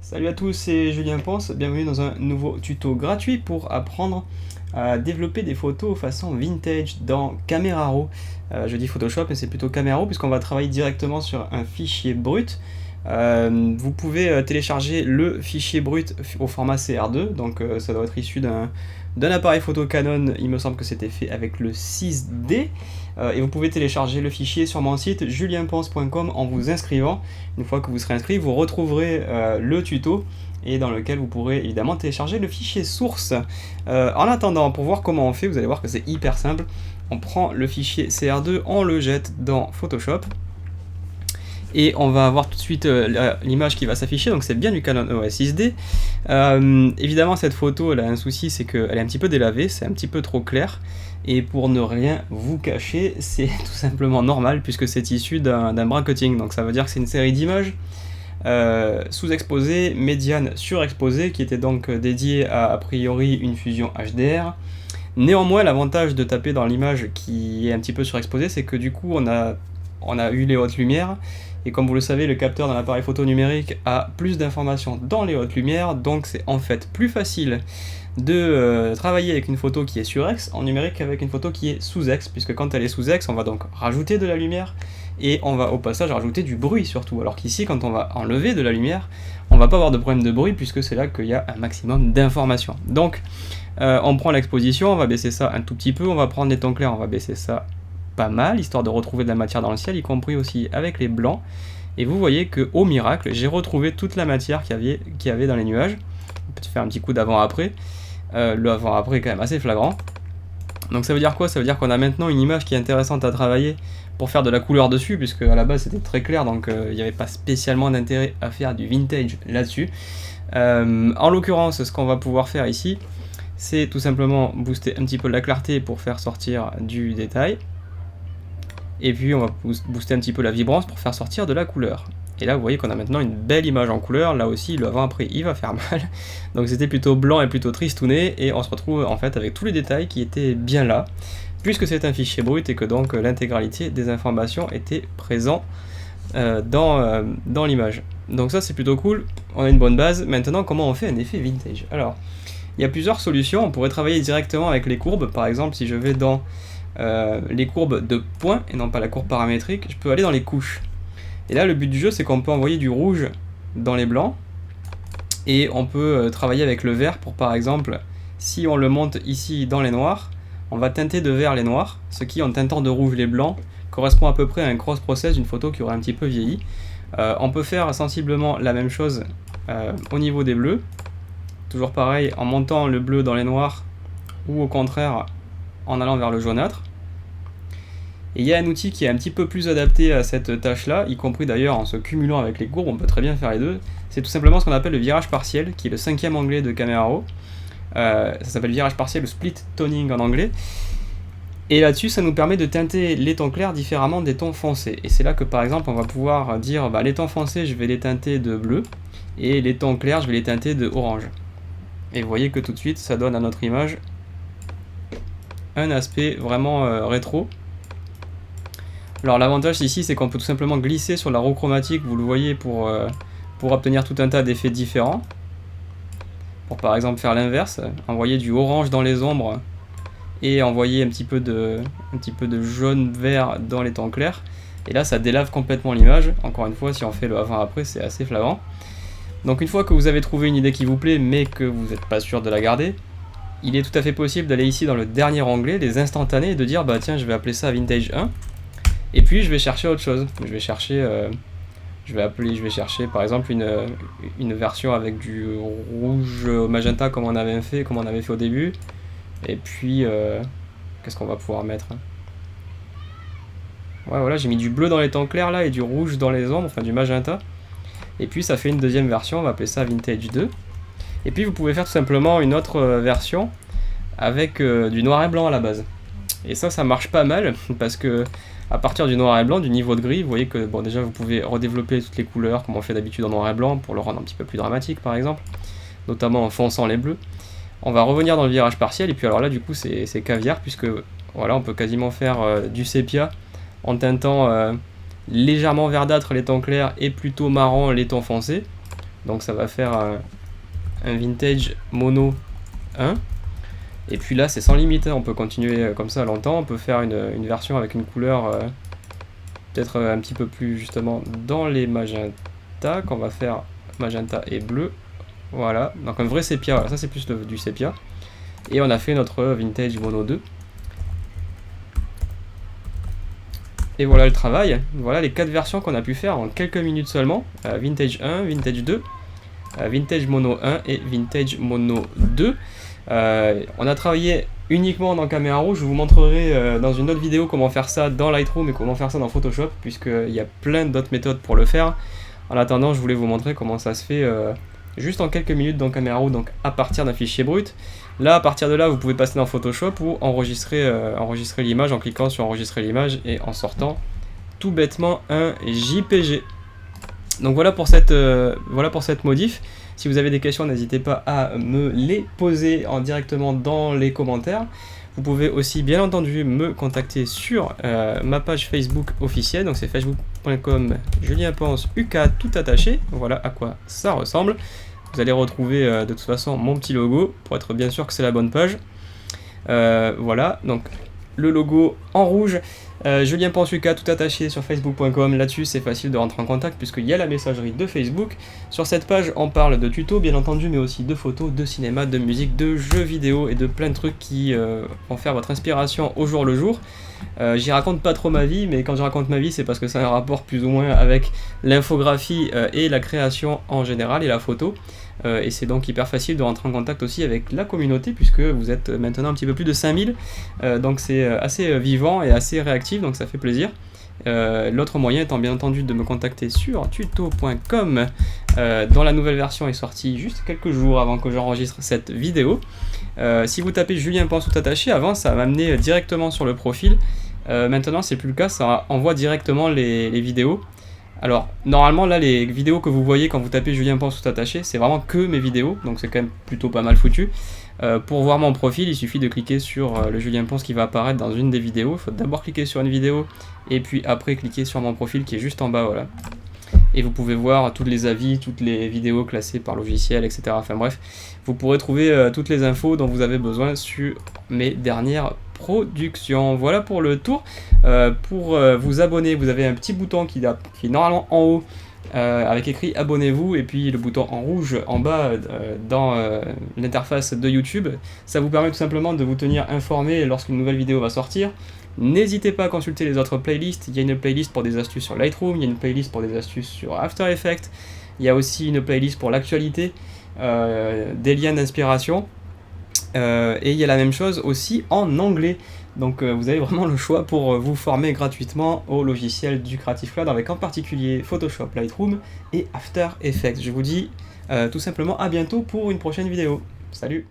Salut à tous, c'est Julien Ponce, bienvenue dans un nouveau tuto gratuit pour apprendre à développer des photos façon vintage dans Camera Raw. Je dis Photoshop mais c'est plutôt Camera Raw puisqu'on va travailler directement sur un fichier brut. Vous pouvez télécharger le fichier brut au format CR2, donc ça doit être issu d'un appareil photo Canon, il me semble que c'était fait avec le 6D. Et vous pouvez télécharger le fichier sur mon site julienponce.com en vous inscrivant. Une fois que vous serez inscrit, vous retrouverez le tuto et dans lequel vous pourrez évidemment télécharger le fichier source. En attendant, pour voir comment on fait, vous allez voir que c'est hyper simple. On prend le fichier CR2, on le jette dans Photoshop. Et on va avoir tout de suite l'image qui va s'afficher, donc c'est bien du Canon EOS 6D. Évidemment cette photo elle a un souci, c'est qu'elle est un petit peu délavée, c'est un petit peu trop clair. Et pour ne rien vous cacher, c'est tout simplement normal puisque c'est issu d'un bracketing. Donc ça veut dire que c'est une série d'images sous-exposées, médiane surexposée, qui était donc dédiée à priori une fusion HDR. Néanmoins, l'avantage de taper dans l'image qui est un petit peu surexposée, c'est que du coup on a eu les hautes lumières. Et comme vous le savez, le capteur dans l'appareil photo numérique a plus d'informations dans les hautes lumières, donc c'est en fait plus facile de travailler avec une photo qui est sur-ex en numérique qu'avec une photo qui est sous-ex, puisque quand elle est sous-ex, on va donc rajouter de la lumière et on va au passage rajouter du bruit surtout, alors qu'ici quand on va enlever de la lumière, on va pas avoir de problème de bruit puisque c'est là qu'il y a un maximum d'informations. Donc on prend l'exposition, on va baisser ça un tout petit peu, on va prendre les tons clairs, on va baisser ça pas mal, histoire de retrouver de la matière dans le ciel, y compris aussi avec les blancs. Et vous voyez que au miracle, j'ai retrouvé toute la matière qu'il y avait dans les nuages. On peut faire un petit coup d'avant-après. Le avant-après est quand même assez flagrant. Donc ça veut dire quoi? Ça veut dire qu'on a maintenant une image qui est intéressante à travailler pour faire de la couleur dessus, puisque à la base c'était très clair, donc il n'y avait pas spécialement d'intérêt à faire du vintage là-dessus. En l'occurrence, ce qu'on va pouvoir faire ici, c'est tout simplement booster un petit peu la clarté pour faire sortir du détail. Et puis on va booster un petit peu la vibrance pour faire sortir de la couleur. Et là vous voyez qu'on a maintenant une belle image en couleur, là aussi le avant-après il va faire mal. Donc c'était plutôt blanc et plutôt tristouné, et on se retrouve en fait avec tous les détails qui étaient bien là, puisque c'est un fichier brut et que donc l'intégralité des informations était présente dans l'image. Donc ça c'est plutôt cool, on a une bonne base. Maintenant comment on fait un effet vintage? Alors il y a plusieurs solutions, on pourrait travailler directement avec les courbes. Par exemple si je vais dans les courbes de points et non pas la courbe paramétrique, je peux aller dans les couches. Et là le but du jeu c'est qu'on peut envoyer du rouge dans les blancs et on peut travailler avec le vert pour, par exemple, si on le monte ici dans les noirs, on va teinter de vert les noirs, ce qui en teintant de rouge les blancs correspond à peu près à un cross process d'une photo qui aurait un petit peu vieilli. On peut faire sensiblement la même chose au niveau des bleus, toujours pareil en montant le bleu dans les noirs ou au contraire en allant vers le jaunâtre. Et il y a un outil qui est un petit peu plus adapté à cette tâche-là, y compris d'ailleurs en se cumulant avec les courbes, on peut très bien faire les deux. C'est tout simplement ce qu'on appelle le virage partiel, qui est le 5e onglet de Camera Raw. Ça s'appelle virage partiel ou split toning en anglais. Et là-dessus, ça nous permet de teinter les tons clairs différemment des tons foncés. Et c'est là que par exemple, on va pouvoir dire les tons foncés, je vais les teinter de bleu, et les tons clairs, je vais les teinter de orange. Et vous voyez que tout de suite, ça donne à notre image un aspect vraiment rétro. Alors l'avantage ici c'est qu'on peut tout simplement glisser sur la roue chromatique, vous le voyez, pour obtenir tout un tas d'effets différents. Pour par exemple faire l'inverse, envoyer du orange dans les ombres et envoyer un petit peu de jaune vert dans les tons clairs. Et là ça délave complètement l'image. Encore une fois, si on fait le avant-après, c'est assez flagrant. Donc une fois que vous avez trouvé une idée qui vous plaît mais que vous n'êtes pas sûr de la garder, il est tout à fait possible d'aller ici dans le dernier onglet, les instantanés, et de dire tiens, je vais appeler ça Vintage 1. Et puis je vais chercher autre chose. Je vais chercher par exemple une version avec du rouge magenta comme on avait fait au début. Et puis qu'est-ce qu'on va pouvoir mettre? Ouais, voilà, j'ai mis du bleu dans les tons clairs là et du rouge dans les ombres, enfin du magenta. Et puis ça fait une deuxième version, on va appeler ça Vintage 2. Et puis vous pouvez faire tout simplement une autre version avec du noir et blanc à la base. Et ça marche pas mal parce que à partir du noir et blanc, du niveau de gris, vous voyez que bon, déjà vous pouvez redévelopper toutes les couleurs comme on fait d'habitude en noir et blanc pour le rendre un petit peu plus dramatique par exemple, notamment en fonçant les bleus. On va revenir dans le virage partiel et puis alors là du coup c'est caviar puisque voilà, on peut quasiment faire du sépia en teintant légèrement verdâtre les tons clairs et plutôt marron les tons foncés. Donc ça va faire un vintage mono 1. Et puis là c'est sans limite, hein. On peut continuer comme ça longtemps, on peut faire une version avec une couleur peut-être un petit peu plus justement dans les magenta, qu'on va faire magenta et bleu. Voilà, donc un vrai sépia, voilà, ça c'est plus du sépia. Et on a fait notre vintage mono 2. Et voilà le travail, voilà les 4 versions qu'on a pu faire en quelques minutes seulement. Vintage 1, Vintage 2, Vintage Mono 1 et Vintage Mono 2. On a travaillé uniquement dans Caméra Rouge. Je vous montrerai dans une autre vidéo comment faire ça dans Lightroom et comment faire ça dans Photoshop, puisqu'il y a plein d'autres méthodes pour le faire. En attendant, je voulais vous montrer comment ça se fait juste en quelques minutes dans Caméra Rouge, donc à partir d'un fichier brut. Là, à partir de là, vous pouvez passer dans Photoshop ou enregistrer l'image en cliquant sur enregistrer l'image et en sortant tout bêtement un JPG. Donc voilà pour cette modif. Si vous avez des questions, n'hésitez pas à me les poser directement dans les commentaires. Vous pouvez aussi bien entendu me contacter sur ma page Facebook officielle, donc c'est facebook.com julienponceuk tout attaché. Voilà à quoi ça ressemble. Vous allez retrouver de toute façon mon petit logo pour être bien sûr que c'est la bonne page. Voilà, donc le logo en rouge. Julien Ponsuka tout attaché sur facebook.com. Là-dessus c'est facile de rentrer en contact puisqu'il y a la messagerie de Facebook. Sur cette page on parle de tutos bien entendu, mais aussi de photos, de cinéma, de musique, de jeux vidéo et de plein de trucs qui vont faire votre inspiration au jour le jour. J'y raconte pas trop ma vie, mais quand je raconte ma vie c'est parce que ça a un rapport plus ou moins avec l'infographie et la création en général et la photo. Et c'est donc hyper facile de rentrer en contact aussi avec la communauté puisque vous êtes maintenant un petit peu plus de 5000, donc c'est assez vivant et assez réactif, donc ça fait plaisir. L'autre moyen étant bien entendu de me contacter sur tuto.com, dont la nouvelle version est sortie juste quelques jours avant que j'enregistre cette vidéo. Si vous tapez Julien Ponce tout attaché, avant ça m'amenait directement sur le profil. Maintenant c'est plus le cas, ça envoie directement les vidéos. Alors, normalement, là, les vidéos que vous voyez quand vous tapez Julien Ponce tout attaché, c'est vraiment que mes vidéos, donc c'est quand même plutôt pas mal foutu. Pour voir mon profil, il suffit de cliquer sur le Julien Ponce qui va apparaître dans une des vidéos. Il faut d'abord cliquer sur une vidéo, et puis après cliquer sur mon profil qui est juste en bas, voilà. Et vous pouvez voir tous les avis, toutes les vidéos classées par logiciel, etc. Enfin bref, vous pourrez trouver toutes les infos dont vous avez besoin sur mes dernières productions. Voilà pour le tour. Pour vous abonner, vous avez un petit bouton qui est normalement en haut avec écrit abonnez-vous et puis le bouton en rouge en bas dans l'interface de YouTube. Ça vous permet tout simplement de vous tenir informé lorsqu'une nouvelle vidéo va sortir. N'hésitez pas à consulter les autres playlists. Il y a une playlist pour des astuces sur Lightroom, il y a une playlist pour des astuces sur After Effects, il y a aussi une playlist pour l'actualité, des liens d'inspiration, et il y a la même chose aussi en anglais. Donc vous avez vraiment le choix pour vous former gratuitement au logiciel du Creative Cloud, avec en particulier Photoshop, Lightroom et After Effects. Je vous dis tout simplement à bientôt pour une prochaine vidéo. Salut!